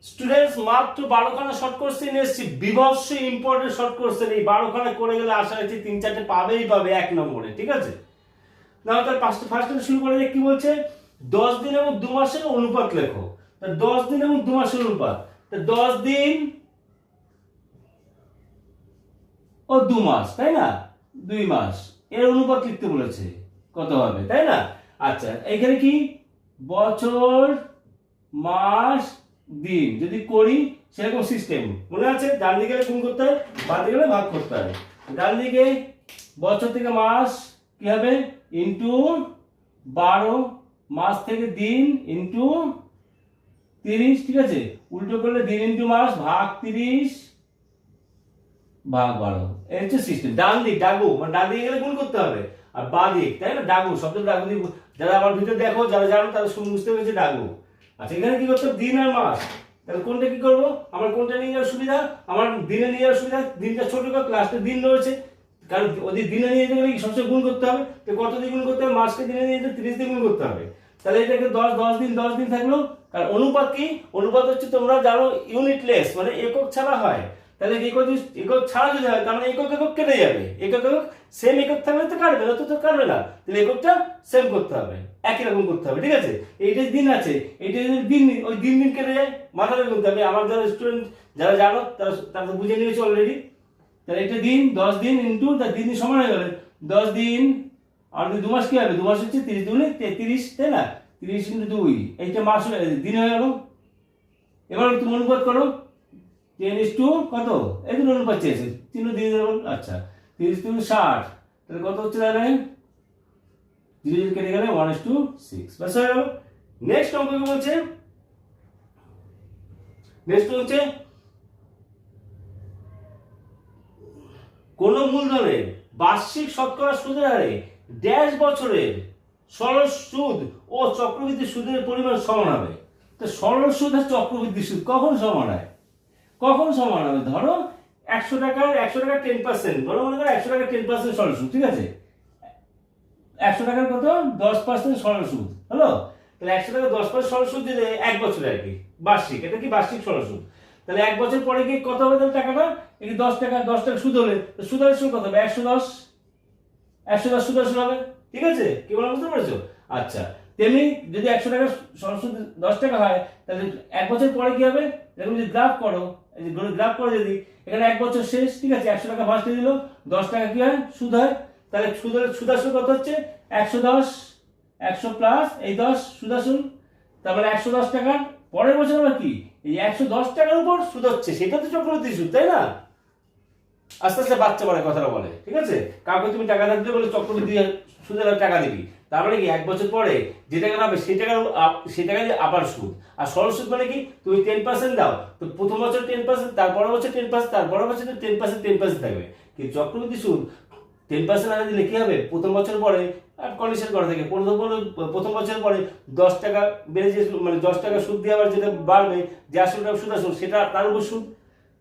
Students মাত্র 12খানা short question এসেছে, বিভৎস ইম্পর্টেন্ট শর্ট কোশ্চেন। এই 12খানা করে গেলে আশা রাখছি 3-4টে পাবেই পাবে 1 নম্বরে, ঠিক আছে? না তার ফার্স্ট শুরু করে কি বলছে, 10 দিন এবং 2 মাসের অনুপাত লেখো। তা 10 দিন এবং 2 মাসের অনুপাত, তা 10 দিন ও 2 মাস, তাই না? 2 মাস এর অনুপাত লিখতে বলেছে, কত হবে, তাই না? আচ্ছা, এখানে কি বছর মাস দিন যদি করি সেরকম সিস্টেম মনে আছে? ডান দিকে গুণ করতে হয়, বাম দিকে ভাগ করতে হয়। ডান দিকে বছর থেকে মাস কি হবে ইনটু 12, মাস থেকে দিন ইনটু 30, ঠিক আছে? উল্টো করলে দিন ইনটু মাস ভাগ 30 ভাগ 12, এই হচ্ছে সিস্টেম। ডান দিক ডাগু মানে ডান দিকে গেলে গুণ করতে হবে, আর বাঁ দিক, তাই না? ডাগু শব্দ ডাগু দিয়ে, যারা আমার ভিডিও দেখো যারা জানো তারা বুঝতে পেরেছে ডাগু। আচ্ছা, এখানে কি করতে হবে, দিন আর মাস। তাহলে কোনটা কি করবো, আমার কোনটা নিয়ে যাওয়ার সুবিধা? আমার দিনে নিয়ে যাওয়ার সুবিধা। দিনটা ছোট করে লাস্টে দিন রয়েছে, কারণ ওদের দিনে নিয়ে যেতে গেলে সবসময় গুণ করতে হবে। তো কত দিয়ে গুণ করতে হবে, মাসকে দিনে নিয়ে যেতে 30 দিয়ে গুণ করতে হবে। তাহলে এটাকে 10 দিন থাকলো। কারণ অনুপাত কি, অনুপাত হচ্ছে তোমরা জানো ইউনিটলেস, মানে একক ছাড়া হয়। তাহলে একক ছাড়া যদি হয় তার মানে একক কেটে যাবে। একক সেম একক থাকলে তো কাটবে না, তো কাটবে না। তাহলে এককটা সেম করতে হবে, একই রকম করতে হবে, ঠিক আছে? এইটা দিন আছে, এইটা যদি দিন, ওই দিন কেটে যায়, মাথা রাখতে হবে। আমার যারা স্টুডেন্ট যারা জানো তারা তো বুঝে নিয়েছে অলরেডি। তাহলে এটা দিন, 10 দিন ইনটু তার দিন সমান হয়ে গেল 10 দিন, আর 2 মাস কি হবে, 2 মাস হচ্ছে 30 দুগুণে 33, তাই না? 30 ইনটু 2, এইটা মাস দিন হয়ে গেল। এবার তুমি অনুপাত করো, 10 কত, এই দুটো অনুপাত চেয়েছে, 3 দিয়ে দেবো। আচ্ছা, 30 3 60, তাহলে কত হচ্ছে, তাহলে 0 কেটে গেলে 1:6, বাস হয়ে গেল। নেক্সট অঙ্ক কি বলছে, নেক্সট হচ্ছে কোন মূলধনের বার্ষিক শতকরা সুদের হারে ড্যাশ বছরের সরল সুদ ও চক্রবৃদ্ধি সুদের পরিমাণ সমান হবে। তো সরল সুদ আর চক্রবৃদ্ধি সুদ কখন সমান হয়, কখন সমান হবে? ধরো 100 টাকার 10%, ধরো মনে করো 100 টাকার 10% সরল সুদ, ঠিক আছে? 100 টাকার কত 10% সরল সুদ হলো। তাহলে 100 টাকা 10% সরল সুদ দিলে 1 বছরে আর কি বার্ষিক, এটা কি বার্ষিক সরল সুদ। তাহলে 1 বছর পরে কি কত হবে তাহলে টাকাটা, এই 10 টাকা সুদ হলে সুদের সুদ কত হবে, 110 সুদ আসল হবে, ঠিক আছে? কি বলা বুঝতে পেরেছো? আচ্ছা, তেমনি যদি 100 টাকা সরল সুদ 10 টাকা হয়, তাহলে 1 বছর পরে কি হবে, এরকম যদি গ্রাফ করো, এই যে গ্রাফ করে যদি এখানে 1 বছর শেষ, ঠিক আছে? 100 টাকা ফার্স্টে দিল, 10 টাকা কি হয় সুদ হয়। তাহলে সুদ আসল কত হচ্ছে 110, 100 প্লাস এই 10 সুদ আসল, তারপরে 110 টাকার পরের বছর আবার কি এই 110 টাকার উপর সুদ হচ্ছে, সেটা তো চক্রবৃদ্ধি সুদ, তাই না? আস্তে আস্তে বাচ্চা বলে কথাটা বলে, ঠিক আছে? কাউকে তুমি টাকা দিতে বলে চক্রবৃদ্ধি সুদের টাকা দিবি, তারপরে কি 1 বছর পরে যে টাকা হবে সেই টাকা দিয়ে আবার সুদ। আর সরল সুদ মানে কি, তুমি 10% দাও, তো প্রথম বছর 10%, তারপরের বছর 10%, তারপরের বছর 10% থাকবে। কিন্তু চক্রবৃদ্ধি সুদ 10% আগে দিলে কি হবে, প্রথম বছর পরে কন্ডিশন করা থাকে, প্রথম বছর পরে 10 টাকা বেড়ে যে মানে 10 টাকা সুদ দিয়ে আবার যেটা বাড়বে, যে আসলটা সুদ আসল সেটা তার উপর সুদ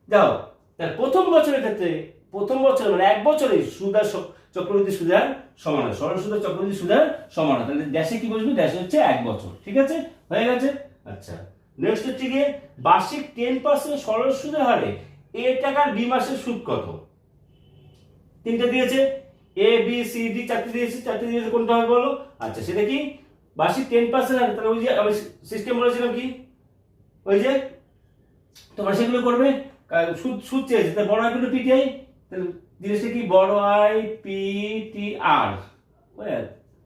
দাও। তার প্রথম বছরের ক্ষেত্রে প্রথম বছর মানে 1 বছরে সুদ আর চক্রবৃদ্ধি সুদের সমান হয়, সরল সুদ আর চক্রবৃদ্ধি সুদের সমান হয়। তাহলে ড্যাশে কি বসবে, ড্যাশে হচ্ছে 1 বছর, ঠিক আছে? হয়ে গেছে। আচ্ছা, নেক্সট হচ্ছে গিয়ে বার্ষিক 10% সরল সুদের হারে এ টাকার বি মাসের সুদ কত। তিনটা দিয়েছে, এ বি সি ডি, চারটে দিয়েছে, কোনটা হবে বলো? আচ্ছা, সেটা কি বার্ষিক 10% হারে, তাহলে ওই যে আমি সিস্টেম বলেছিলাম কি, ওই যে তোমরা সেগুলো করবে, সুদ চেয়েছে, তাহলে বড় আই কিন্তু পিটিআই, তাহলে জিনিসটা কি বড় আই পিটিআর,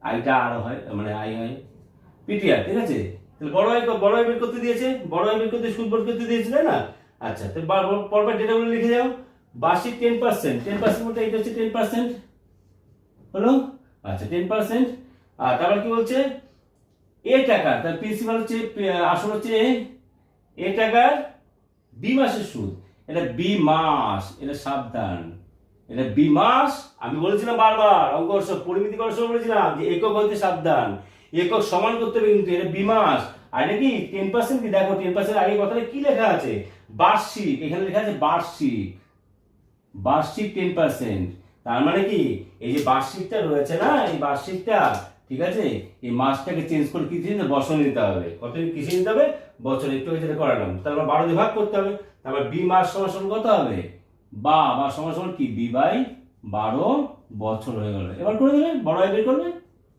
আইটা আর হয় মানে আই হয় পিটিআর, ঠিক আছে? তাহলে বড় আই বের করতে দিয়েছে, বড় আই বের করতে সুদ বের করতে দিয়েছে, তাই না? আচ্ছা, তাহলে পরপর ডেটাগুলো লিখে যাও। বার্ষিক 10% মধ্যে এটা হচ্ছে 10% হলো। আচ্ছা, 10%, আর তারপর কি বলছে এ টাকা, তার প্রিন্সিপাল হচ্ছে আসল হচ্ছে এ টাকার বি মাসের সুদ, এটা বি মাস, এটা সাবধান, এটা বি মাস। আমি বলেছিলাম বারবার অঙ্ক পরিমিতি করার সময় বলেছিলাম যে একক হইতে সাবধান, একক সমান করতে হবে, কিন্তু এটা বি মাস। আর এটা কি 10% কি, দেখো 10% আগে কথাটা কি লেখা আছে, বার্ষিক, এখানে লেখা আছে বার্ষিক, বার্ষিক 10%। তার মানে কি এই যে বার্ষিকটা রয়েছে না, এই বার্ষিকটা ঠিক আছে, এই মাসটাকে চেঞ্জ করে কি দিতে বছর নিতে হবে, কত কিসে নিতে হবে, বছর। একটু যেটা করালাম, তারপর 12 দিয়ে ভাগ করতে হবে, তারপর বি মাস সমান কত হবে, বা সমান কি বি বাই 12 বছর হয়ে গেল। এবার করে দেবে, বড় আই বের করবে,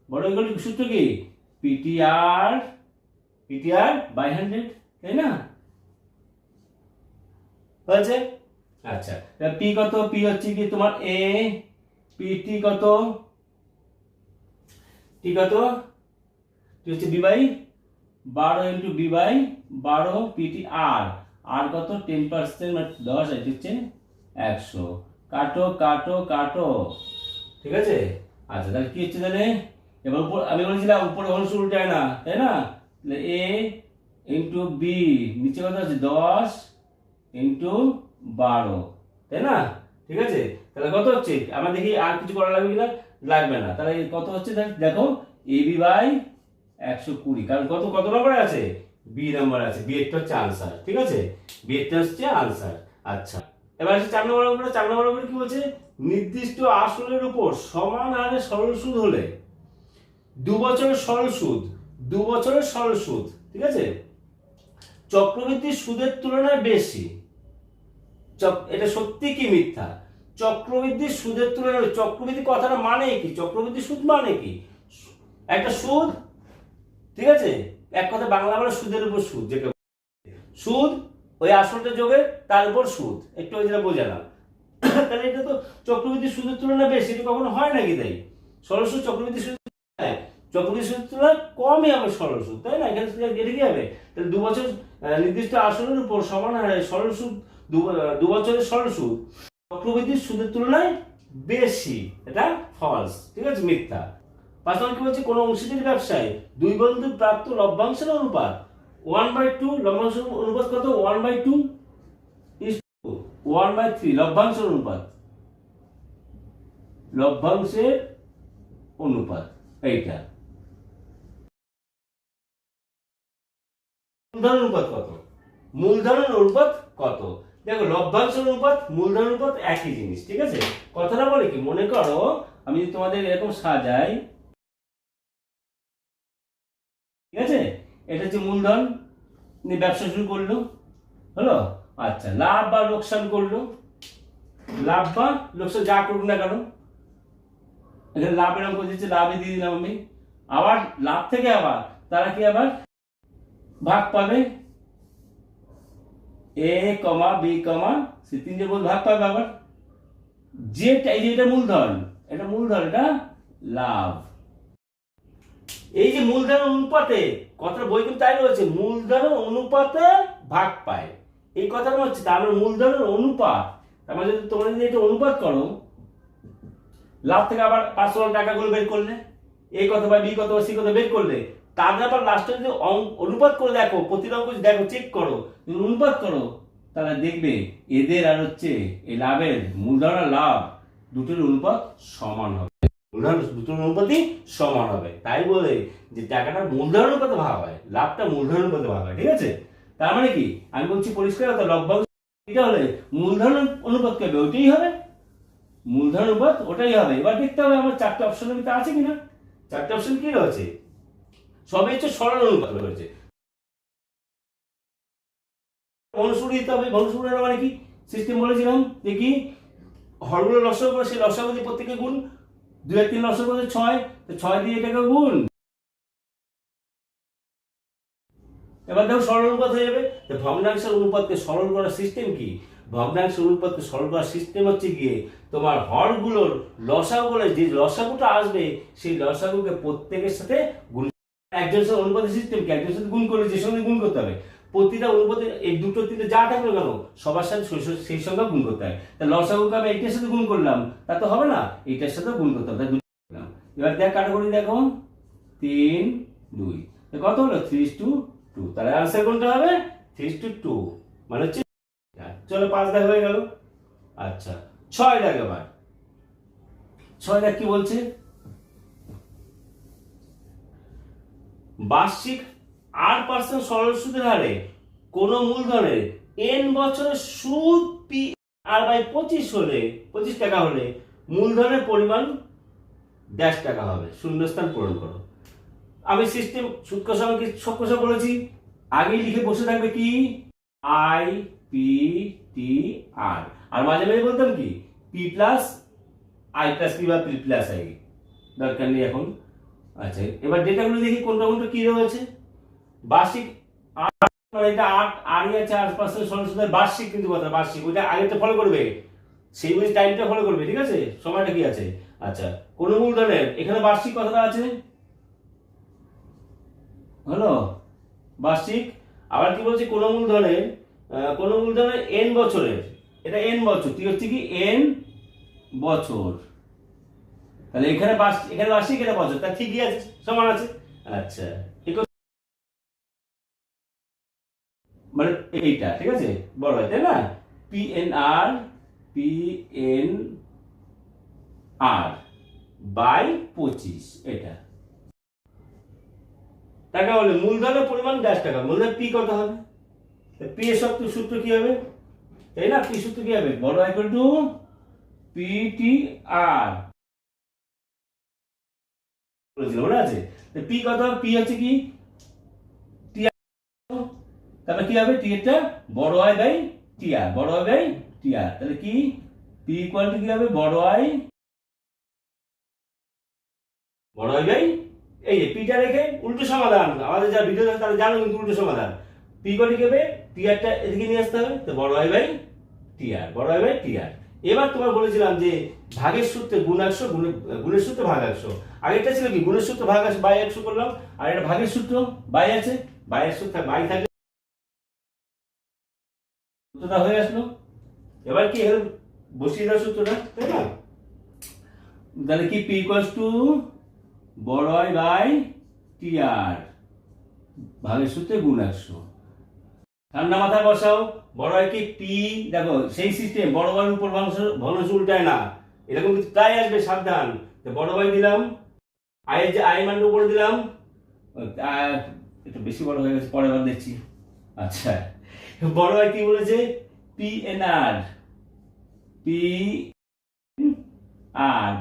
বড় আই করলে সূত্র কি পিটিআর বাই 100, তাই না? হয়েছে। আচ্ছা, পি কত, পি হচ্ছে কি তোমার এ, পিটি কত, টি কত, টি হচ্ছে B by 12 into B by 12 PT আর কত 10% মানে 10, এটা হচ্ছে 100। কাটো কাটো কাটো, ঠিক আছে। আচ্ছা তাহলে কি হচ্ছে তাহলে, এবার উপর আমি বলেছিলাম উপরে অংশ উল্টায় না, তাই না? তাহলে এ ইন্টু বি, নিচে কত আছে 10 ইন্টু 12, তাই না? ঠিক আছে, তাহলে কত হচ্ছে আমরা দেখি, আর কিছু করা লাগবে কিনা, লাগবে না। তাহলে কত হচ্ছে দেখো, এ বি বাই 120, কারণ কত নম্বরে আছে, বি নাম্বার আছে, বি এরটা হচ্ছে আনসার, ঠিক আছে, বি এরটা হচ্ছে আনসার। আচ্ছা, এবার আসছে 4 নম্বর অঙ্কটা। 4 নম্বর অঙ্কটা কি বলছে, নির্দিষ্ট আসলের উপর সমান হারে সরল সুদ হলে 2 বছরের সরল সুদ, 2 বছরের সরল সুদ, ঠিক আছে, চক্রবৃদ্ধি সুদের তুলনায় বেশি। এটা সত্যি কি মিথ্যা? চক্রবৃদ্ধি সুদের তুলনায়, চক্রবৃদ্ধি কথাটা মানে কি, চক্রবৃদ্ধি সুদ মানে কি, একটা সুদ, ঠিক আছে, এক কথা বাংলা বলে সুদের উপর সুদ, যেটা সুদ ওই আসলটা যোগে তার উপর সুদ, একটু যেটা বোঝালাম। তাহলে এটা তো চক্রবৃদ্ধি সুদের তুলনায় বেশি, এটা কখনো হয় নাকি? তাই সরল সুদ চক্রবৃদ্ধি সুদ, চক্রবৃদ্ধি সুদের তুলনায় কমই হবে সরল সুদ, তাই না? এখানে এটা কি হবে, তাহলে 2 বছর নির্দিষ্ট আসলের উপর সমান হারে সরল সুদ, 2 বছরের সরল সুদ চক্রবৃদ্ধি সুদের তুলনায় বেশি, এটা ফলস, ঠিক আছে, মিথ্যা। 5 নম্বর কি বলছে, কোন অংশীদারি ব্যবসায় 2 বন্ধুর প্রাপ্ত লভ্যাংশের অনুপাত 1/2, লভ্যাংশের অনুপাত কত, 1/2 is to 1/3, লভ্যাংশের অনুপাত, লভ্যাংশের অনুপাত এইটা। মূলধনের অনুপাত কত, মূলধনের অনুপাত কত, দেখো লভ্যাংশের অনুপাত মূলধনের অনুপাত একই জিনিস, ঠিক আছে। কথাটা বলে কি, মনে করো আমি তোমাদের এরকম সাজাই, ঠিক আছে, এটা হচ্ছে মূলধন নিয়ে ব্যবসা শুরু করলো, হলো। আচ্ছা, লাভ বা লোকসান করলো, লাভ বা লোকসান যা করুক না কেন, এখানে লাভ এরকম করে দিচ্ছে, লাভে দিয়ে দিলাম আমি। আবার লাভ থেকে আবার তারা কি আবার ভাগ পাবে, এ কমা বি কমা সি, 3 জন ভাগ পাবে আবার। যেটা এই যে এটা মূলধন, এটা মূলধন, এটা লাভ। এই যে মূলধন অনুপাতে, কথাটা বই কিন্তু তাই রয়েছে, মূলধন অনুপাতে ভাগ পায়, এই কথাটা হচ্ছে, তার মানে মূলধনের অনুপাত, তার মানে যদি তোমরা যদি এটা অনুপাত করো, লাভ থেকে আবার পার্সোনাল টাকাগুলো বের করলে, এ কত বা বি কত বা সি কত বের করলে, তারপরে আবার লাস্টে যদি অনুপাত করে দেখো, প্রতিটা অঙ্ক দেখো, চেক করো, অনুপাত করো, তাহলে দেখবে এদের আর হচ্ছে এই লাভের, মূলধন আর লাভ দুটোর অনুপাত সমান হবে, মূলধন দুটোর অনুপাতই সমান হবে। তাই বলে যে টাকাটা মূলধন অনুপাতে ভাগ হয়, লাভটা মূলধন অনুপাতে ভাগ হয়, ঠিক আছে। তার মানে কি আমি বলছি পরিষ্কার কথা, লভ্যাংশ এটা হলে মূলধন অনুপাত কি হবে, ওইটাই হবে, মূলধন অনুপাত ওটাই হবে। এবার দেখতে হবে আমার 4টে অপশনের ভিতরে আছে কিনা, 4টে অপশন কি রয়েছে, সবই হচ্ছে সরল অনুপাত রয়েছে। অনুসূত্র দিতে হবে, অনুসূত্রের মানে কি সিস্টেম বলেছিলাম, দেখি হরগুলো লসাগু করে, সেই লসাগু দিয়ে প্রত্যেকে গুণ, 2 আর 3 লসাগু করে 6, তো 6 দিয়ে এটাকে গুণ, এবার দেখো সরল অনুপাত হয়ে যাবে। তো ভগ্নাংশের অনুপাতকে সরল করার সিস্টেম কি, ভগ্নাংশের অনুপাতকে সরল করার সিস্টেম হচ্ছে গিয়ে তোমার হরগুলোর লসাগু বলে, যে লসাগুটা আসবে সেই লসাগুকে প্রত্যেকের সাথে গুণ, একজনের সাথে অনুপাতের সিস্টেম কি, একজনের সাথে গুণ করলে যে সঙ্গে গুণ করতে হবে, প্রতিটা অনুপাতে এই দুটো তিনটে যা থাকবে কেন সবার সাথে সেই সংখ্যা গুণ করতে হয়। তা লসাগুকে আমি এইটার সাথে গুণ করলাম, তা তো হবে না, এইটার সাথে গুণ করতে হবে, এবার দেখ কাটাকুটি দেখো, 3 2 কত হলো, 3:2, তাহলে আনসার কোনটা হবে, 3:2, মানে হচ্ছে, চলো 5 দেখ হয়ে গেল। আচ্ছা 6 দেখ, এবার 6 দেখ কি বলছে, বার্ষিক 8% সরল সুদের হারে কোন মূলধনের n বছরের সুদ পি আর বাই 25 হলে, 25 টাকা হলে মূলধনের পরিমাণ ড্যাশ টাকা হবে, শূন্যস্থান পূরণ করো। আমি সিস্টেম সূত্র সঙ্গে সব বলেছি, আগেই লিখে বসে থাকবে কি আই পি টি আর, আর মাঝে মাঝে বলতাম কি P plus I plus P বা পি প্লাস আই, দরকার নেই এখন। আচ্ছা এবার ডেটাগুলো দেখি কোনটা কোনটা কি রয়েছে। বার্ষিক মানে এটা 8 আরই আছে 8% সরল সুদের বার্ষিক, কিন্তু কথা বার্ষিক ওইটা আগেটা ফলো করবে, সেই বুঝে টাইমটা ফলো করবে, ঠিক আছে, সময়টা কি আছে। আচ্ছা কোন মূলধনের এখানে বার্ষিক কথাটা আছে, হলো বার্ষিক। আবার কি বলছে কোন মূলধনের এন বছরের, এটা এন বছর, ঠিক হচ্ছে কি এন বছর, তাহলে এখানে বার্ষিক এটা বছর, তা ঠিকই আছে, সমান আছে। আচ্ছা মানে এইটা ঠিক আছে, বড় হয় তাই না, PNR বাই 25, এটা টাকা হলে মূলধনের পরিমাণ 10 টাকা, মূলধন পি কত হবে, পি এর সূত্র কি হবে, তাই না, পি সূত্র কি হবে, বড় ইকুয়াল টু PTR বলেছিল, মনে আছে, পি কত, পি হচ্ছে কি টিআর, তাহলে কি হবে টি এরটা বড় আই বাই টিআর, বড় আই বাই টিআর, তাহলে কি পি ইকুয়াল টু কি হবে বড় আই বাই, এই যে পিটা রেখে উল্টো সমাধান, আমাদের যা ভিডিও তারা জানো কিন্তু উল্টো সমাধান, পি ইকুয়াল টু কি হবে টিআরটা এদিকে নিয়ে আসতে হবে, তো বড় আই বাই টিআর, বড় আই বাই টিআর। এবার তোমার বলেছিলাম যে ভাগের সূত্রে গুণ 100, গুণের সূত্রে ভাগ 100, আগেরটা ছিল কি গুণের সূত্রে ভাগ 100 বাই 100 করলাম, আর এটা ভাগের সূত্র বাই আছে, বাইয়ের সূত্র বাই থাকলে সূত্রটা হয়ে আসলো। এবার কি বসিয়ে দাও সূত্রটা, তাই না, তাহলে কি পি ইকুয়ালস টু বড় আই বাই টিআর ভাগের সূত্রে গুণ 100, ঠান্ডা মাথায় বসাও, বড় আই কি পি, দেখো সেই সিস্টেম বড় আই উপর ভগ্নাংশ উল্টায় না, এরকম কিন্তু প্রায় আসবে, সাবধান। তো বড় আই দিলাম, আই এর যে আই মান উপরে দিলাম, একটু বেশি বড় হয়ে গেছে, পরের বার দেখছি। আচ্ছা বড় আই কি বলেছে PNR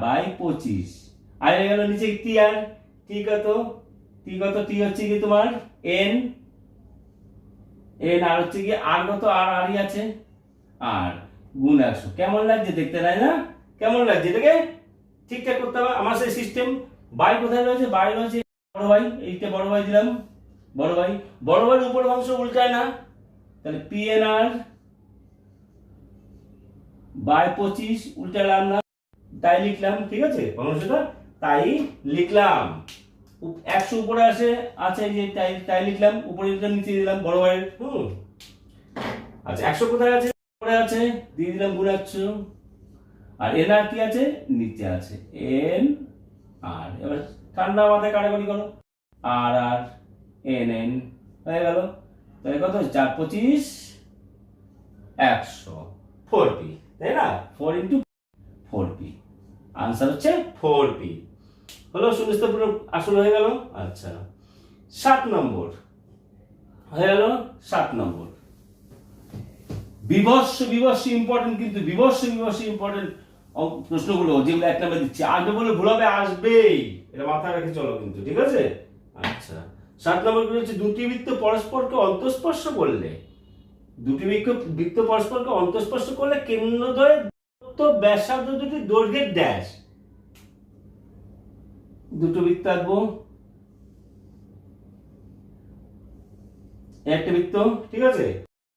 বাই 25, আর হয়ে গেল নিচে টিআর, টি কত, টি হচ্ছে কি তোমার এন, আর হচ্ছে কি আর কত, আরই আছে, আর গুণ 100, কেমন লাগছে দেখতে, তাই না, কেমন লাগছে, এটাকে ঠিকঠাক করতে হবে। আমার সেই সিস্টেম বাই কোথায় রয়েছে, বাই রয়েছে বড় ভাই, এইটা বড় ভাই দিলাম, বড় ভাইয়ের উপর অংশ উল্টায় না, তাহলে PNR বাই 25 উল্টালাম না, তাই লিখলাম, ঠিক আছে, অংশটা তাই লিখলাম, 100 উপরে আছে এই যে তাই লিখলাম, উপরে দিলাম নিচে দিলাম বড় ভাইয়ের, আচ্ছা 100 কোথায় আছে, উপরে আছে, দিয়ে দিলাম গুণ 100, আর এনআর কি আছে নিচে আছে এন আর, এবার ঠান্ডা মাথায় কাটাকাটি করো, আর এন হয়ে গেল, তাহলে কত 4 25 100 4p, তাই না, 4 ইন্টু 4p, আনসার হচ্ছে 4p, হলো শূন্যস্থান পূরণ আসলে হয়ে গেল। আচ্ছা 7 নম্বর হয়ে গেল, 7 নম্বর বিভৎস ইম্পর্টেন্ট, কিন্তু বিভৎস ইম্পর্টেন্ট প্রশ্নগুলো যেগুলো এক নাম্বার দিচ্ছি, আসবে বলে ভুল হবে, আসবেই, এটা মাথায় রেখে চলো কিন্তু, ঠিক আছে। আচ্ছা 7 নম্বর হচ্ছে দুটি বৃত্ত পরস্পরকে অন্তঃস্পর্শ করলে, কেন্দ্রদ্বয়ের ব্যাসার্ধ দুটি দৈর্ঘ্যের ড্যাশ, দুটো বৃত্ত আঁকবো, একটা বৃত্ত, ঠিক আছে,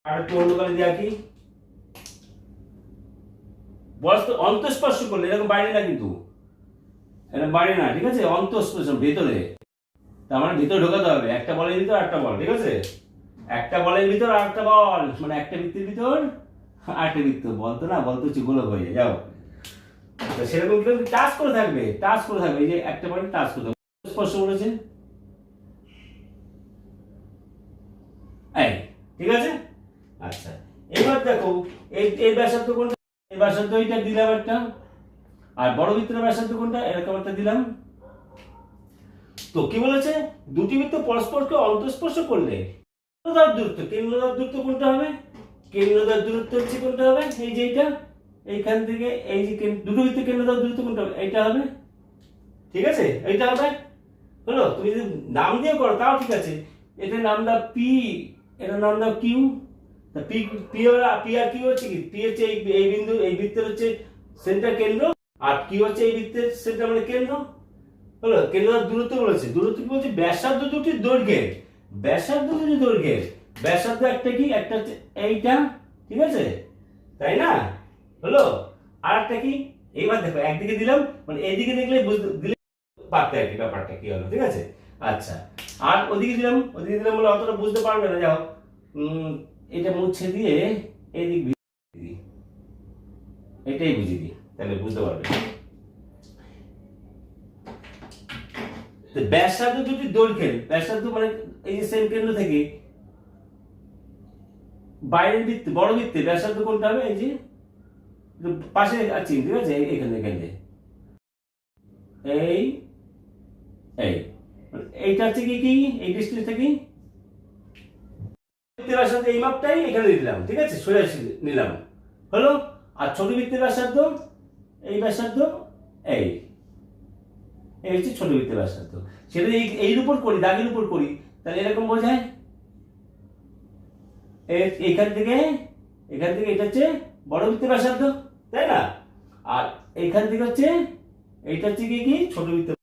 আর একটু অন্য কালে দিয়ে আঁকি, অন্তঃস্পর্শ করলে, এরকম বাইরে না কিন্তু, এরকম বাইরে না, ঠিক আছে, অন্তঃস্পর্শ ভেতরে, তার মানে ভিতরে ঢোকাতে হবে, একটা বলের ভিতর একটা বল, ঠিক আছে, একটা বলের ভিতর আর একটা বল, মানে একটা বৃত্তের ভিতর আরেকটা বৃত্ত, বলতো না, বলতো হচ্ছে গোলক হয়ে যায়, যাও, সেরকম টাচ করে থাকবে, এই যে একটা বল টাচ করতে হবে, স্পর্শ বলেছে, এই ঠিক আছে। আচ্ছা এবার দেখো এই ব্যাসার্ধ কোনটা, এই ব্যাসার্ধ এইটা দিলাম একটা, আর বড় বৃত্তের ব্যাসার্ধ কোনটা, এরকম একটা দিলাম। তো কি বলেছে দুটি বৃত্ত পরস্পরকে অন্তঃস্পর্শ করলে কেন্দ্রদ্বয় দূরত্ব কোনটা হবে, কেন্দ্রদ্বয় দূরত্ব হচ্ছে কোনটা হবে, এই যে এইটা, এইখান থেকে এই যে দুটো বৃত্তের কেন্দ্রদ্বয় দূরত্ব কোনটা হবে, এইটা হবে, ঠিক আছে, এইটা হবে। হলো, তুমি যদি নাম দিয়ে করো তাও ঠিক আছে। এটার নাম দাও পি, এটার নাম দাও কিউ। তা পি, পি আর কিউ হচ্ছে কি, পি হচ্ছে এই বিন্দু, এই বৃত্তের হচ্ছে সেন্টার কেন্দ্র, আর কিউ হচ্ছে এই বৃত্তের সেন্টার মানে কেন্দ্র। হলো, কেন্দ্র দূরত্ব বলেছে, দূরত্ব কি বলছে, ব্যাসার্ধ দুটি দৈর্ঘ্যের, ব্যাসার্ধ দুটি দৈর্ঘ্যের, ব্যাসার্ধ একটা কি, একটা হচ্ছে এইটা, ঠিক আছে, তাই না? হলো, আর একটা কি, এইবার দেখো একদিকে দিলাম মানে এইদিকে দেখলে বুঝতে দিলে পারতে আর কি ব্যাপারটা কি হলো, ঠিক আছে। আচ্ছা, আর ওদিকে দিলাম, ওদিকে দিলাম বলে অতটা বুঝতে পারবে না, যাও এটা মুছে দিয়ে এইদিক দিই, এটাই বুঝিয়ে দিই, তাহলে বুঝতে পারবে। ব্যাসার্ধ দুটি দৈর্ঘ্যের, ব্যাসার্ধ মানে এই যে সেম কেন্দ্র থেকে বাইরের বৃত্তে, বড় বৃত্তে ব্যাসার্ধ কোনটা হবে, এই যে পাশে আছে, ঠিক আছে, এখানে এখানে এই এই এইটা হচ্ছে কি কি, এই ডিস্টেন্সটা কি, বৃত্তের ব্যাসার্ধ এই মাপটাই এখানে দিলাম, ঠিক আছে, সরে নিলাম। হলো, আর ছোট বৃত্তের ব্যাসার্ধ এই ব্যাসার্ধ এই, এই হচ্ছে ছোট বৃত্তের ব্যাসার্ধ। সেটা এর উপর করি, দাগের উপর করি, তাহলে এরকম বোঝায়। এখান থেকে এটা হচ্ছে বড় বৃত্তের ব্যাসার্ধ, তাই না? আর এইখান থেকে হচ্ছে এইটা হচ্ছে কি ছোট বৃত্তের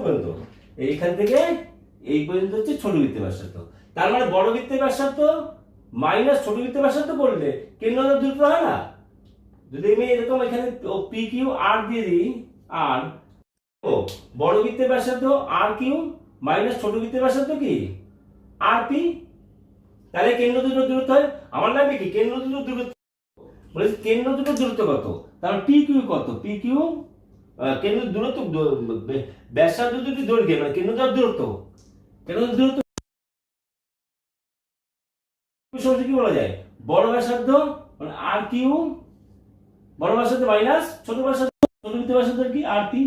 পর্যন্ত, এইখান থেকে এই পর্যন্ত হচ্ছে ছোট বৃত্তের ব্যাসার্ধ। তার মানে বড় বৃত্তের ব্যাসার্ধ মাইনাস ছোট বৃত্তের ব্যাসার্ধ করলে কেন্দ্র দূরত্ব হয় না? যদি আমি এরকম এখানে পি কিউ আর দিয়ে দিই, আর ও বড় বৃত্তের ব্যাসার্ধ আর কিউ মাইনাস ছোট বৃত্তের ব্যাসার্ধ কি আর পি, তাহলে কেন্দ্র দুটো দূরত্ব হয়। আমার লাগবে কি কেন্দ্র দুটো দূরত্ব, বলেছি কেন্দ্র দুটো দূরত্ব কত, তাহলে পি কিউ কত, পি কিউ কেন্দ্র দূরত্ব, ব্যাসার্ধ দুটি দৈর্ঘ্য মানে কেন্দ্র দূরত্ব, কেন্দ্র দূরত্ব কি বলা যায়, বড় ব্যাসার্ধ মানে আর কিউ, বড় ব্যাসার্ধ মাইনাস ছোট ব্যাসার্ধ, ছোট বৃত্তের ব্যাসার্ধ কি আর পি।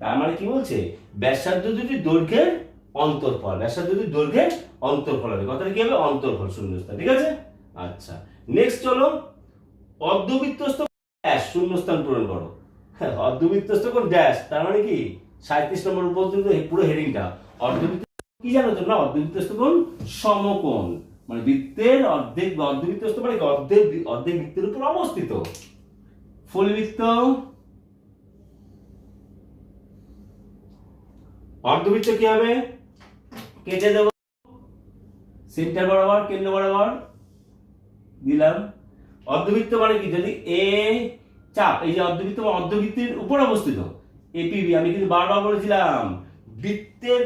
তার মানে কি বলছে, ব্যাসার্ধ দুটি দৈর্ঘ্যের অন্তরফল, ব্যাসার্ধ দুটি দৈর্ঘ্যের অন্তরফল হবে, কথাটা কি হবে, অন্তরফল শূন্যস্থান, ঠিক আছে। আচ্ছা, নেক্সট চলো, অর্ধবৃত্তস্থ ড্যাশ শূন্যস্থান পূরণ করো। হ্যাঁ, অর্ধবৃত্তস্থ কোণ ড্যাশ, তার মানে কি 37 নম্বর পর্যন্ত পুরো হেডিংটা। অর্ধবৃত্ত কি জানো তোমরা, অর্ধবৃত্তস্থ কোণ সমকোণ, মানে বৃত্তের অর্ধেক, অর্ধবৃত্তস্থ মানে অর্ধেক, অর্ধেক বৃত্তের উপর অবস্থিত। ফুলবৃত্ত, অর্ধবৃত্ত কি হবে, কেটে দেব, সেন্টার বরাবর কেন্দ্র বরাবর দিলাম। অর্ধবৃত্ত মানে কি, যদি এ চাপ, এই যে অর্ধবৃত্ত অর্ধবৃত্তের উপর অবস্থিত, এপিবি আমি কিন্তু বারবার বলেছিলাম বৃত্তের,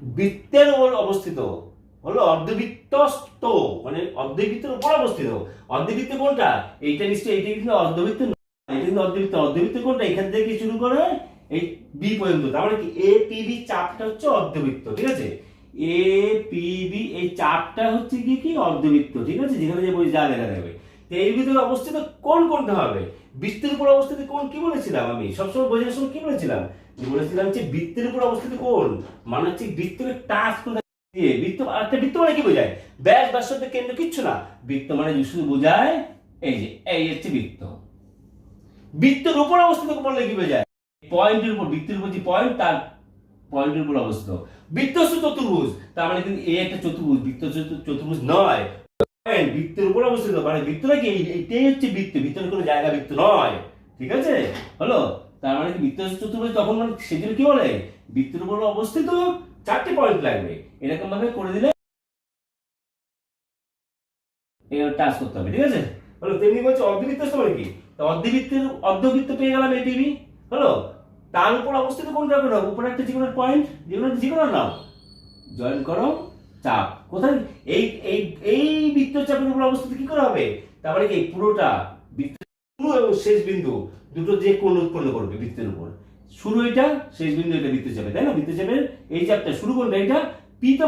বৃত্তের উপর অবস্থিত হলো অর্ধবৃত্তস্থ, মানে অর্ধবৃত্তের উপর অবস্থিত। অর্ধবৃত্ত কোনটা, এইটা নিশ্চয়ই, এইটা কিন্তু অর্ধবৃত্ত, এটা কিন্তু অর্ধবৃত্ত, অর্ধবৃত্ত কোনটা, এখান থেকে শুরু করে এই বি পর্যন্ত, তার মানে কি এ পি বি চাপটা হচ্ছে অর্ধবৃত্ত, ঠিক আছে, এ পি বি এই চাপটা হচ্ছে কি কি অর্ধবৃত্ত, ঠিক আছে, যেখানে যে বই যা লেখা থাকবে। তো এর ভিতরে অবস্থিত কোন কোনটা হবে, বৃত্তের উপর অবস্থিত কোন কি বলেছিলাম আমি সবসময় বোঝানোর সময় কি বলেছিলাম, বলেছিলাম যে বৃত্তের উপর অবস্থিত কোন মানে হচ্ছে বৃত্তকে টাচ করে দিয়ে, বৃত্ত একটা বৃত্ত মানে কি বোঝায়, ব্যাস ব্যাসার্ধ কেন্দ্র কিচ্ছু না, বৃত্ত মানে শুধু বোঝায় এই যে এই হচ্ছে বৃত্ত। বৃত্তের উপর অবস্থিত বললে কি বোঝায়, পয়েন্টের উপর, বৃত্তের উপর যে পয়েন্ট তার পয়েন্টের উপর অবস্থিত। বৃত্তস্থ চতুর্ভুজ, তার মানে কিন্তু এই একটা চতুর্ভুজ, বৃত্তস্থ চতুর্ভুজ নয়, বৃত্তের উপর অবস্থিত, মানে বৃত্তটা কি এইটাই হচ্ছে বৃত্ত, বৃত্তের কোনো জায়গা বৃত্ত নয়, ঠিক আছে। হলো, তার মানে কি বৃত্তস্থ চতুর্ভুজ তখন মানে সেগুলো কি বলে, বৃত্তের উপর অবস্থিত, চারটি পয়েন্ট লাগবে, এরকম ভাবে করে দিলে এবার টাচ করতে হবে, ঠিক আছে। হলো, তেমনি বলছে অর্ধবৃত্তস্থ মানে কি, অর্ধবৃত্তের অর্ধবৃত্ত পেয়ে গেলাম এপিবি, হলো, তার উপর অবস্থিত কোনটা করো, উপরে একটা যে কোনো পয়েন্ট, যে কোনো নাও, জয়েন করো, চাপ কোথায়, এই এই এই বৃত্তচাপের উপর অবস্থিত কি করা হবে, তার মানে কি পুরোটা বৃত্ত শুরু এবং শেষ বিন্দু দুটো যে কোণ উৎপন্ন করবে বৃত্তের উপর, শুরু এটা, শেষ বিন্দু এটা বৃত্তচাপে, তাই না, বৃত্তচাপের এই চাপটা শুরু কোণটা এটা, পি তো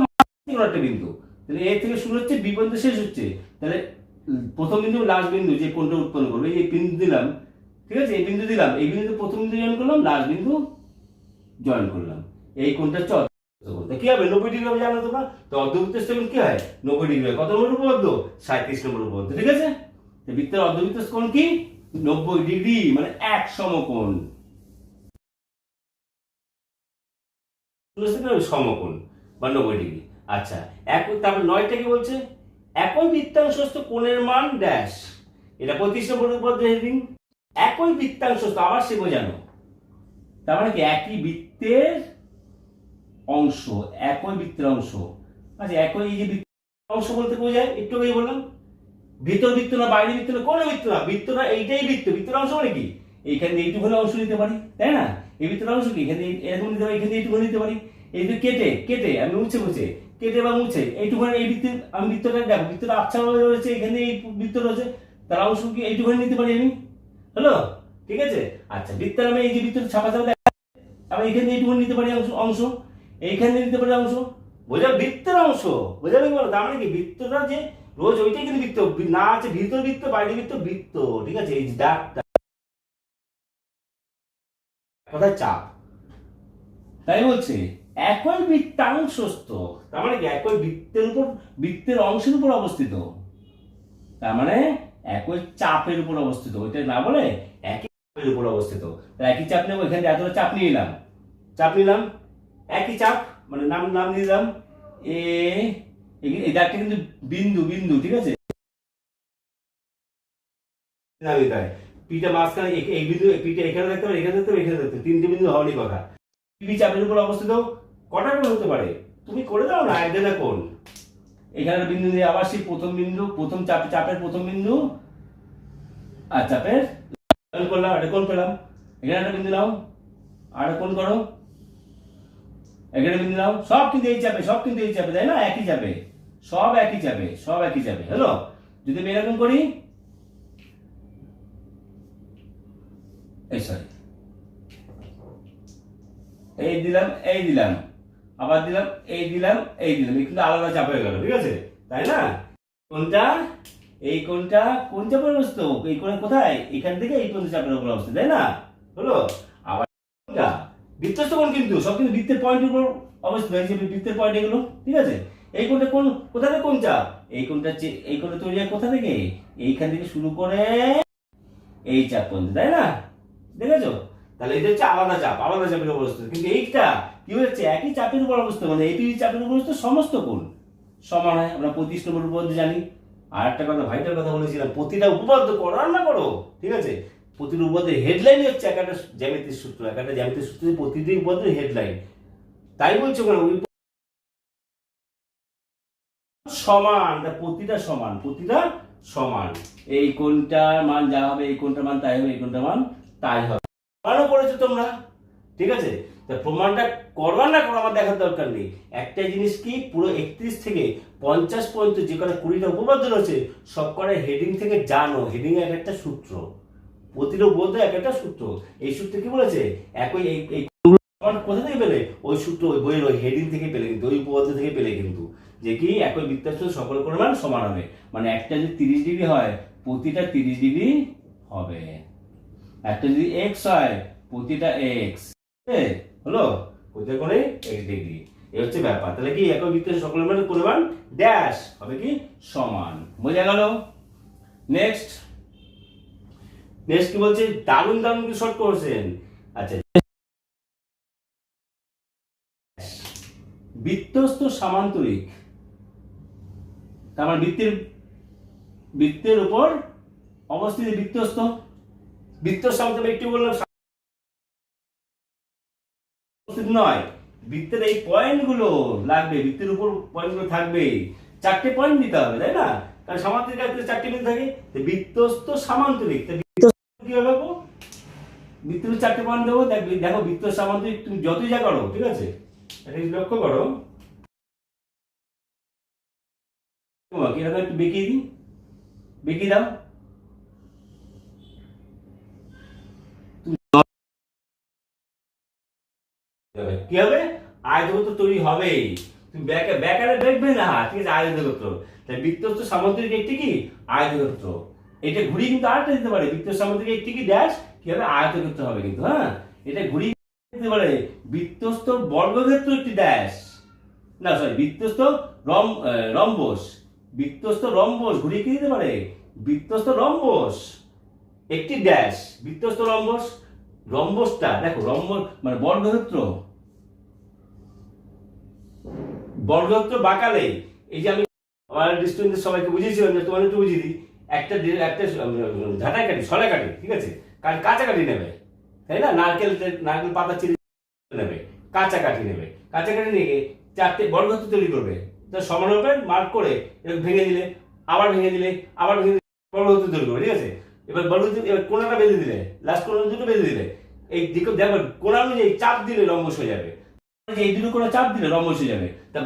কোনো একটা বিন্দু, তাহলে এ থেকে শুরু হচ্ছে বি পর্যন্ত শেষ হচ্ছে, তাহলে প্রথম বিন্দু লাস্ট বিন্দু যে কোণটা উৎপন্ন করবে, এই বিন্দু দিলাম, ঠিক আছে, এই বিন্দু দিলাম, এই বিন্দুতে প্রথম বিন্দু জয়েন করলাম, লাস্ট বিন্দু জয়েন করলাম, এই কোণটা হচ্ছে অর্ধবৃত্ত। কি হবে, 90 ডিগ্রি হবে জানো তোমরা, তো অর্ধবৃত্তস্থ কোণ কি হয় 90 ডিগ্রি হয়, কত নম্বর উপপাদ্য, 37 নম্বর উপপাদ্য, ঠিক আছে। বৃত্তের অর্ধবৃত্তস্থ কোণ কি 90 ডিগ্রি, মানে এক সমকোণ। সমকোণ বা 90°। আচ্ছা, তারপর 9টা কি বলছে, একই বৃত্তাংশস্থ কোণের মান ড্যাশ। এটা 25 নম্বর উপপাদ্যের হেডিং। একই বৃত্তাংশস্থ, আবার সে বোঝানো, তার মানে কি একই বৃত্তের অংশ, একই বৃত্তের অংশ। আচ্ছা, একই এই যে বৃত্তের অংশ বলতে বোঝায়, একটু আগেই বললাম, ভিতর বৃত্ত না বাইরে বৃত্ত না কোনো বৃত্ত না, বৃত্ত না এইটাই বৃত্ত। বৃত্তের অংশ মানে কি, এইখানে এইটুকুনি অংশ নিতে পারি, তাই না? এই বৃত্তের অংশ কি, এখানে এরকম নিতে পারি, এখানে এইটুকু নিতে পারি। এই যে কেটে কেটে আমি মুছে কেটে বা মুছে এইটুকুনি, এই বৃত্তের আমি বৃত্তটা দেখো, বৃত্তটা আবছা রয়েছে, এখানে এই বৃত্ত রয়েছে, তার অংশ কি এইটুকুনি নিতে পারি আমি। হলো, ঠিক আছে। আচ্ছা, বৃত্তের আমি এই যে বৃত্ত ছাপা ছাপা আমি এখানে এইটুকুনি নিতে পারি অংশ, এইখানে নিতে পারি অংশ, বোঝা বৃত্তের অংশ, বোঝালে কি বলো? তার মানে কি বৃত্তটা যে রোজ ওইটাই কিন্তু বৃত্ত না, আছে ভিতর বৃত্ত বাইরে বৃত্ত, বৃত্ত, ঠিক আছে। এই দাগটা কোথায় চাপ, তাই বলছে একই বৃত্তাংশস্থ, তার মানে কি একই বৃত্তের উপর, বৃত্তের অংশের উপর অবস্থিত, তার মানে একই চাপের উপর অবস্থিত, ওইটা না বলে একই চাপের উপর অবস্থিত। একই চাপ নেবো, এখানে এতটা চাপ নিয়ে নিলাম, একই চাপ মানে নাম দিয়ে দিলাম এ, এই দাগটা কিন্তু বিন্দু, ঠিক আছে। পিটা মাঝখানে এই বিন্দু, পিটা এখানে দেখতে পারে, এখানে দেখতে পারে, এখানে দেখতে, তিনটে বিন্দু হওয়ারই কথা। পি চাপের উপর অবস্থিত কটা কোণ হতে পারে, তুমি করে দাও না, এদের কোণ। এখানে বিন্দু দিয়ে আবার সেই প্রথম বিন্দু, প্রথম চাপের প্রথম বিন্দু আর চাপের করলাম, একটা কোণ পেলাম। এখানে একটা বিন্দু নাও, আর কোণ করো, এখানে বিন্দু নাও, সব কিন্তু এই চাপে, তাই না? একই চাপে, সব একই চাপে। হলো, যদি আমি এরকম করি, এই দিলাম, আবার দিলাম, এই দিলাম, কিন্তু আলাদা চাপ হয়ে গেল, ঠিক আছে, তাই না? কোনটা, এই কোনটা কোন চাপের অবস্থিত, এই কোণে কোথায়, এখান থেকে এই পর্যন্ত চাপের উপর অবস্থিত, তাই না? হলো, আবার কোনটা বৃত্তস্থ কোণ, কিন্তু সব কিন্তু বৃত্তের পয়েন্টের উপর অবস্থিত, এই যে বৃত্তের পয়েন্ট এগুলো, ঠিক আছে। এই কোণটা কোথা থেকে কোন চাপ, এই কোণটা তৈরি হয় কোথা থেকে, এইখান থেকে শুরু করে এই চাপ পর্যন্ত, তাই না? দেখেছো? তাহলে এটা হচ্ছে আলাদা চাপের উপর অবস্থিত, কিন্তু এইটা কি হচ্ছে একই চাপের উপর অবস্থিত, মানে এই চাপের উপর অবস্থিত সমস্ত কোণ সমান হয়। আমরা 25 নম্বর উপপাদ্য জানি। আর একটা কথা, ভাইটার কথা বলেছিলাম, প্রতিটা উপপাদ্য করো আর না করো, ঠিক আছে, প্রতিটা উপপাদ্যের হেডলাইনই হচ্ছে একটা জ্যামিতিক সূত্র, প্রতিটি উপপাদ্যের হেডলাইন। তাই বলছো কেন, ওই সমান, প্রতিটা সমান, এই কোণটার মান যা হবে, এই কোণটার মান তাই হবে, এই কোণটার মান তাই হবে। প্রমাণও করেছো তোমরা, ঠিক আছে। প্রমাণটা করবার না করো আমার দেখার দরকার নেই। একটাই জিনিস কি, পুরো 31 থেকে 50 পর্যন্ত যে কটা 20টা উপপাদ্য রয়েছে, সব কটা হেডিং থেকে জানো, হেডিং এর একটা সূত্র, প্রতিটা উপপাদ্য এক একটা সূত্র। এই সূত্র কি বলেছে, একই এই কোথা থেকে পেলে, ওই সূত্র ওই বইয়ের ওই হেডিং থেকে পেলে, কিন্তু ওই উপপাদ্য থেকে পেলে, কিন্তু যে কি একই বৃত্তাংশ সকল কোণের মান সমান হবে, মানে একটা যদি 30° হয়, প্রতিটা 30° হবে। একটা যদি x হয়, প্রতিটা x, হলো, প্রতিটা কোণে x°। এই হচ্ছে ব্যাপার। তাহলে কি একই বৃত্তাংশ সকল কোণের মান ড্যাশ হবে কি সমান। বোঝা গেল? নেক্সট কি বলছে, দারুণ কি শর্ট করছেন। আচ্ছা, বৃত্তস্থ সামান্তরিক, তার মানে বৃত্তের উপর অবস্থিত বৃত্তস্থ সামান্তরিক, একটু বললাম নয়, বৃত্তের এই পয়েন্টগুলো লাগবে, বৃত্তের উপর পয়েন্টগুলো থাকবে, 4টে পয়েন্ট দিতে হবে, তাই না? কারণ সামান্তরিক ক্ষেত্রে 4টে বিন্দু থাকে, বৃত্তস্থ সামান্তরিক, কি হবে, বৃত্তের 4টে পয়েন্ট দেবো। দেখো বৃত্ত সামান্তরিক তুমি যতই যা করো, ঠিক আছে, এটা লক্ষ্য করো, এরকম একটু বেঁকিয়ে দাও, কি হবে, আয়তক্ষেত্র তৈরি হবেই, তুমি ব্যাকারে দেখবে না, ঠিক আছে, আয়তক্ষেত্র। তাই বৃত্তস্থ সামান্তরিক একটি কি আয়তক্ষেত্র, এটা ঘুরিয়ে কিন্তু আরেকটা দিতে পারে, বৃত্তস্থ সামান্তরিক একটি কি ড্যাশ কি হবে আয়তক্ষেত্র হবে, কিন্তু হ্যাঁ, এটা ঘুরিয়ে দিতে পারে বৃত্তস্থ বর্গক্ষেত্র একটি ড্যাশ, না সরি, বৃত্তস্থ রম্বস ঘুরিয়ে কি দিতে পারে, বৃত্তস্থ রম্বস একটি ড্যাশ, বৃত্তস্থ রম্বসটা দেখো, রম্বস মানে বর্গক্ষেত্র, বর্গক্ষেত্র বাঁকালে এই যে আমি আমার স্টুডেন্টদের সবাইকে বুঝিয়েছিলাম যে তোমার একটু বুঝিয়ে দিই, একটা ঝাঁটাই কাটি, ছড়া কাটি, ঠিক আছে, কাছাকাটি নেবে, তাই না? নারকেল পাতা চিড়ে নেবে, কাছাকাঠি নেবে, কাছাকাঠি নিয়ে 4টে বর্গক্ষেত্র তৈরি করবে, তো সমানভাবে মার্ক করে ভেঙে দিলে, আবার ভেঙে দিলে, আবার ভেঙে বর্গক্ষেত্র তৈরি করবে, ঠিক আছে। এবার বর্গক্ষেত্র এবার কোণাটা বেঁধে দিলে, লাস্ট কোণা দুটো বেঁধে দিলে, এই দিকে দেখো কোণা অনুযায়ী চাপ দিলে রম্বস হয়ে যাবে, এই দুটো কোণা চাপ দিলে রম্বস হয়ে যাবে। তা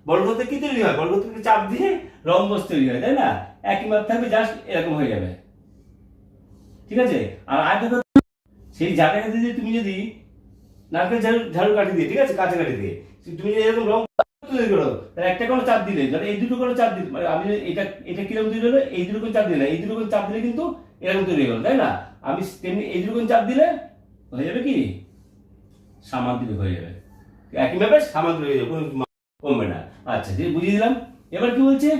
বর্গক্ষেত্রে কি তৈরি হয়? বর্গক্ষেত্রকে চাপ দিয়ে রম্বস তৈরি হয়, তাই না? একই মাপ থাকবে, জাস্ট এরকম হয়ে যাবে, ঠিক আছে। আর আয়তক্ষেত্র সেই ঝাঁটাকাঠি দিয়ে তুমি যদি নারকেল ঝাড়ু কাঠি দিয়ে, ঠিক আছে, কাছাকাঠি দিয়ে তুমি যদি এরকম রং তৈরি করো, তাহলে একটা কোনো চাপ দিলে, ধরো এই দুটো কোনো চাপ দিলে, মানে আমি এটা কিরকম তৈরি হলো, এই দুটো কোনো চাপ দিলে, এই দুটো কোনো চাপ দিলে কিন্তু এরকম তৈরি হলো, তাই না? আমি তেমনি এই দুটো কোনো চাপ দিলে হয়ে যাবে কি সামান্তরিক হয়ে যাবে, একইভাবে সামান্তরিক হয়ে যাবে, কোনো কমবে না। আচ্ছা, যে বুঝিয়ে দিলাম। এবার কি বলছে,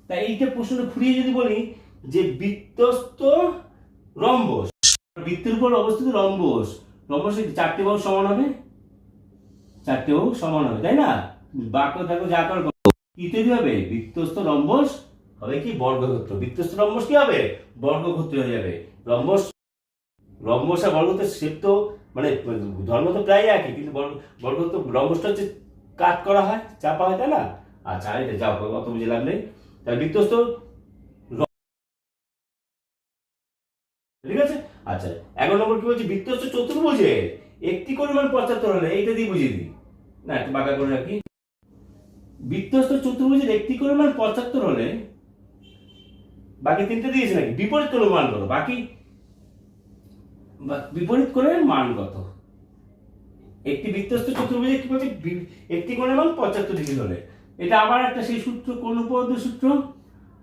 তাই এইটা প্রশ্নটা ঘুরিয়ে যদি বলি যে বৃত্তস্থ রম্বস, বৃত্তের উপর অবস্থিত রম্বস, রম্বসের 4টে বাহু সমান হবে, 4টে বাহু সমান হবে, তাই না? বাক্য থাকো যা কর কি তৈরি হবে, বৃত্তস্থ রম্বস হবে কি বর্গক্ষেত্র, বৃত্তস্থ রম্বস কি হবে বর্গক্ষেত্র হয়ে যাবে। রম্বস আর বর্গক্ষেত্রের শেপ তো মানে ধর্ম তো প্রায় একই, কিন্তু বর্গক্ষেত্র রম্বসটা হচ্ছে কাট করা হয়, চাপা হয়, তাই না? আচ্ছা, এটা যাও, অত বুঝে লাভ নেই। তাহলে বৃত্তস্থ, ঠিক আছে। আচ্ছা, 11 নম্বর কি বলছে, বৃত্তস্থ চতুর্ভুজের একটি কোণের মান 75 হলে, এইটা দিয়ে বুঝিয়ে দিই না, একটু বাঁকা করে রাখি। বৃত্তস্থ চতুর্ভুজের একটি কোণের মান 75 হলে, বাকি 3টে দিয়েছে নাকি, বিপরীত কোণের মান কত, বাকি বিপরীত কোণের মান কত? একটি বৃত্তস্থ চতুর্ভুজের কি বলছে, একটি কোণের মান 75 ডিগ্রি হলে, এটা আবার একটা সেই সূত্র, কোণ উপপাদ্যের সূত্র,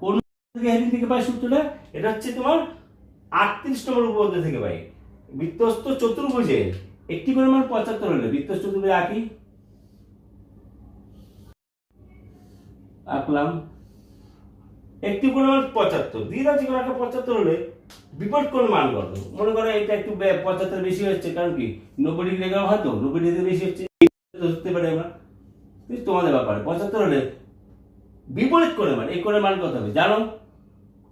কোণ হেডিং থেকে পাই সূত্রটা, এটা হচ্ছে তোমার 38 নম্বর উপপাদ্য থেকে পাই। বৃত্তস্থ চতুর্ভুজের একটি কোণের মান 75 হলে, বৃত্তস্থ চতুর্ভুজ আঁকলাম, একটি কোণের মান 75 দিয়ে দাও, যে কোনো একটা 75 হলে বিপরীত কোণের মান কত? মনে করো এটা একটু 75 বেশি হচ্ছে, কারণ কি 90 ডিগ্রি এগারো হয়তো 90 ডিগ্রি বেশি হচ্ছে, ধরতে পারে আমরা, তোমাদের ব্যাপারে 75 হলে বিপরীত কোণের মান, এই কোণের মান কত হবে জানো?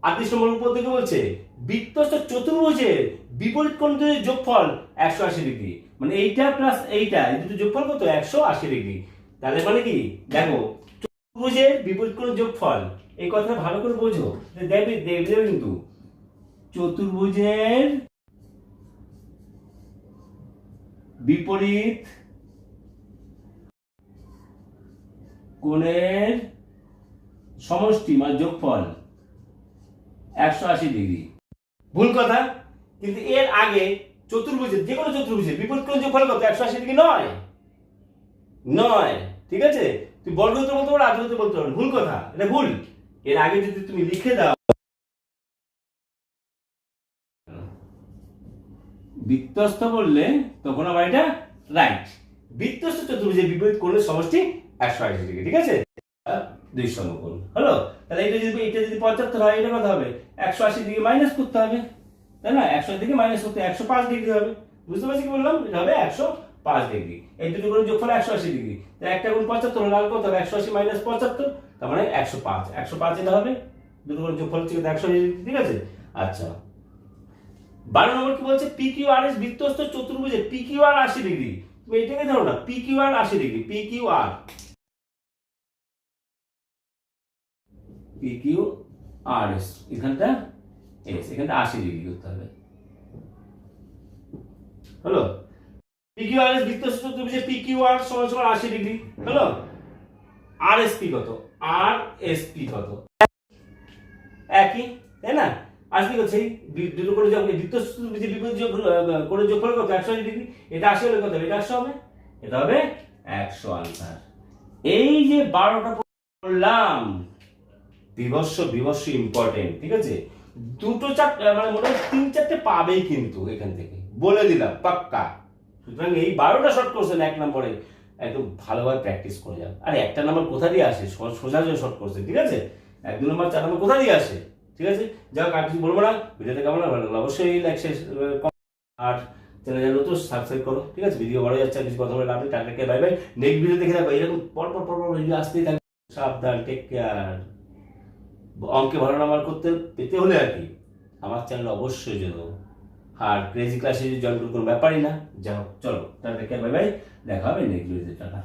38 নম্বর উপপাদ্য থেকে বলছে বৃত্তস্থ চতুর্ভুজের বিপরীত কোণ দুটির যোগফল 180 ডিগ্রি, মানে এইটা প্লাস এইটা, এই দুটো যোগফল কত 180 ডিগ্রি। তাহলে মানে কি দেখো, চতুর্ভুজের বিপরীত কোণ যোগফল, এই কথাটা ভালো করে বোঝো, দেখবে কিন্তু চতুর্ভুজের বিপরীত কোণের সমষ্টি মানে যোগফল 180 ডিগ্রি। ভুল কথা, কিন্তু এর আগে চতুর্ভুজের, যে কোনো চতুর্ভুজের বিপরীত কোণ যোগফল কত 180 ডিগ্রি নয়, ঠিক আছে। তুই বর্গক্ষেত্র বলতে পারো, আয়তক্ষেত্র বলতে পারো, ভুল কথা, এটা ভুল। এর আগে যদি তুমি লিখে দাও বৃত্তস্থ বললে, তখন আবার এটা রাইট। বৃত্তস্থ চতুর্ভুজের বিপরীত কোণের সমষ্টি 180 ডিগ্রি, ঠিক আছে, 2 সমকোণ হলো। তাহলে এটা যদি 75 হয়, এটা কত হবে 180 ডিগ্রি মাইনাস করতে হবে, তাই না? 180 থেকে মাইনাস করতে 105 ডিগ্রি হবে, বুঝতে পারছি কি বললাম? এটা হবে 105 ডিগ্রি। এই দুটো কোণের যোগফল 180 ডিগ্রি, তাই একটা কোণ 75 হলে আর কত হবে 180 মাইনাস 75, তার মানে 105 এটা হবে, দুটো কোণের যোগফল হচ্ছে 180 ডিগ্রি, ঠিক আছে। আচ্ছা, 12 নম্বর কি বলছে, PQRS বৃত্তস্থ চতুর্ভুজের PQR 80 ডিগ্রি, তুমি এটাকে ধরো না, PQR 80 ডিগ্রি, PQRS এখানটা এখানটা 80 ডিগ্রি করতে হবে, হলো। PQRS বৃত্তস্থ চতুর্ভুজের PQR সমান সমান 80 ডিগ্রি, হলো। RSP কত, RSP কত, একই, তাই না? আসলে কত, সেই দুটো করে যোগ, বৃত্তস্থ চতুর্ভুজের বিপরীত যোগ করে যোগফল কত 180 ডিগ্রি, এটা 80 হলে কত হবে, এটা 100 হবে, এটা হবে 100 আনসার। এই যে 12টা পড়লাম, বিবস্ব ইম্পর্টেন্ট, ঠিক আছে। দুটো মানে মোটামুটি 3-4টে পাবেই কিন্তু এখান থেকে, বলে দিলাম পাক্কা। সুতরাং এই 12টা শর্ট কোশ্চেন 1 নম্বরে একদম ভালোভাবে প্র্যাকটিস করে যাও। আর একটা নাম্বার কোথা দিয়ে আসে, সোজা শর্ট কোশ্চেন, ঠিক আছে। 1, 2 নম্বর 4 নম্বর কোথা দিয়ে আসে, ঠিক আছে। যাও, আর কিছু বলবো না। ভিডিওটা কেমন লাগলো অবশ্যই লাইক, শেয়ার আর চ্যানেল নতুন সাবস্ক্রাইব করো, ঠিক আছে? ভিডিও বড় যাচ্ছে, কিছু কথা বলে আপনি টাটাকে বাই বাই। নেক্সট ভিডিও দেখে রাখো, এরকম পরপর ভিডিও আসতেই থাকবে। সাবধান, টেক কেয়ার। অঙ্কে ভালো নাম্বার করতে পেতে হলে আর কি আমার চ্যানেল অবশ্যই যেন, আর ক্রেজি ক্লাসে যদি জয়েন কোনো ব্যাপারই না। যাও, চলো টাটা, বাই বাই, দেখা হবে নেক্সট ভিডিওতে। টাটা।